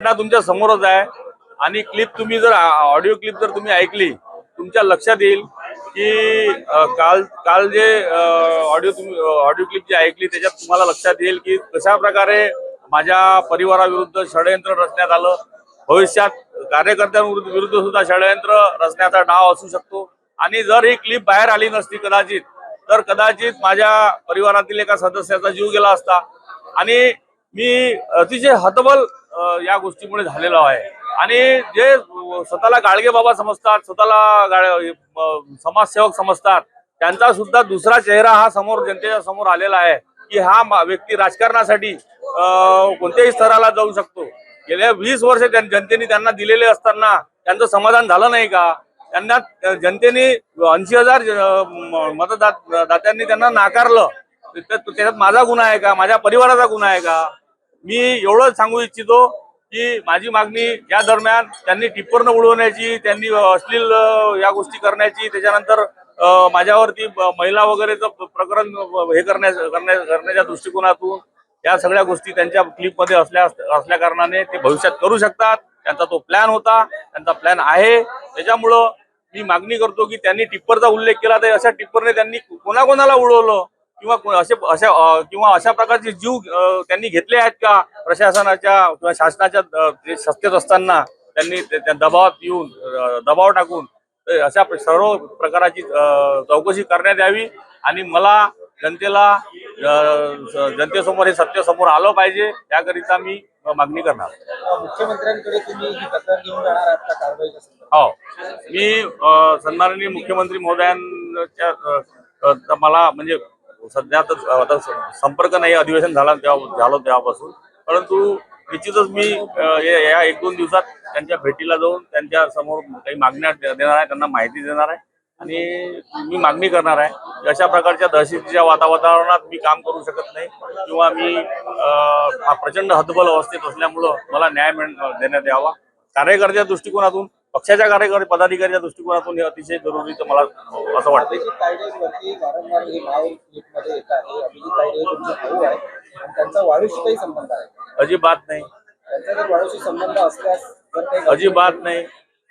घटना तुमच्या समोरच आहे आणि क्लिप तुम्ही जर ऑडिओ क्लिप जर तुम्ही ऐकली तुमच्या लक्षात येईल की काल काल जे ऑडिओ क्लिप जी ऐकली त्याच्यात तुम्हाला लक्षात येईल की कशा प्रकारे माझ्या परिवाराविरुद्ध षडयंत्र रचण्यात आलं। भविष्यात कार्यकर्त्यांविरुद्ध सुद्धा षडयंत्र रचण्याचा डाव असू शकतो आणि जर ही क्लिप बाहेर आली नसती कदाचित माझ्या परिवारातील एका सदस्याचा जीव गेला असता आणि मी अतिशय हतबल या गोष्टीमुळे झालेलो आहे। आणि जे स्वतःला गाडगे बाबा समजतात, स्वतःला समाजसेवक समजतात, त्यांचा सुद्धा दुसरा चेहरा हा समोर जनतेच्या समोर आलेला आहे की हा व्यक्ती राजकारणासाठी कोणत्याही स्तराला जाऊ शकतो। गेल्या 20 वर्ष जनतेने त्यांना दिलेले असताना त्यांचं समाधान झालं नाही का? त्यांना जनतेने 80,000 मतदात्यांनी त्यांना नाकारलं, त्याच्यात माझा गुन्हा आहे का? माझ्या परिवाराचा गुन्हा आहे का? मी एवढंच सांगू इच्छितो की माझी मागणी या दरम्यान त्यांनी टिप्परनं उडवण्याची, त्यांनी अश्लील या गोष्टी करण्याची, त्याच्यानंतर माझ्यावरती महिला वगैरेचं प्रकरण हे करण्याच्या दृष्टिकोनातून या सगळ्या गोष्टी त्यांच्या क्लिपमध्ये असल्या कारणाने ते भविष्यात करू शकतात। त्यांचा तो प्लॅन होता, त्यांचा प्लॅन आहे। त्याच्यामुळं मी मागणी करतो की त्यांनी टिप्परचा उल्लेख केला तर अशा टिप्परने त्यांनी कोणाकोणाला उडवलं किंवा अशा प्रकारचे जीव त्यांनी घेतले आहेत का? प्रशासनाच्या किंवा शासनाच्या सत्तेत असताना त्यांनी दबाव टाकून अशा सर्व प्रकाराची चौकशी करण्यात यावी आणि मला जनतेसमोर हे सत्य समोर आलं पाहिजे, त्याकरिता मी मागणी करणार। मुख्यमंत्र्यांकडे तुम्ही ही तक्रार घेऊन जाणार आहात का कारवाई? हो, मी सन्माननीय मुख्यमंत्री महोदयांच्या मला म्हणजे सध्या तर आता संपर्क नाही, अधिवेशन झालं तेव्हापासून, परंतु निश्चितच मी या 1-2 दिवसात त्यांच्या भेटीला जाऊन त्यांच्या समोर काही मागण्या देणार आहे, त्यांना माहिती देणार आहे आणि मी मागणी करणार आहे। अशा प्रकारच्या दहशतीच्या वातावरणात मी काम करू शकत नाही किंवा मी प्रचंड हतबल अवस्थेत असल्यामुळं मला न्याय देण्यात यावा। कार्यकर्त्याच्या दृष्टिकोनातून, पक्षाच्या पदाधिकाऱ्याच्या दृष्टिकोनातून हे अतिशय जरुरीचं मला असं वाटतं। अजिबात नाही, अजिबात नाही।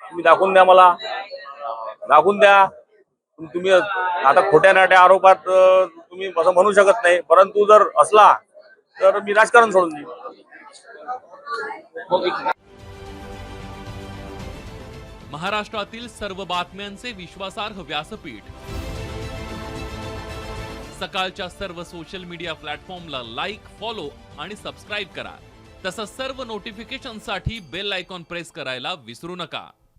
तुम्ही दाखवून द्या, मला दाखवून द्या। तुम्ही आता खोट्या नाट्या आरोपात तुम्ही असं म्हणू शकत नाही, परंतु जर असला तर मी राजकारण सोडून देईन। महाराष्ट्रातील सर्व बातम्यांचे विश्वासार्ह व्यासपीठ, सकाळच्या सर्व सोशल मीडिया प्लॅटफॉर्मला लाईक, फॉलो आणि सबस्क्राईब करा। तसंच सर्व नोटिफिकेशनसाठी बेल आयकॉन प्रेस करायला विसरू नका।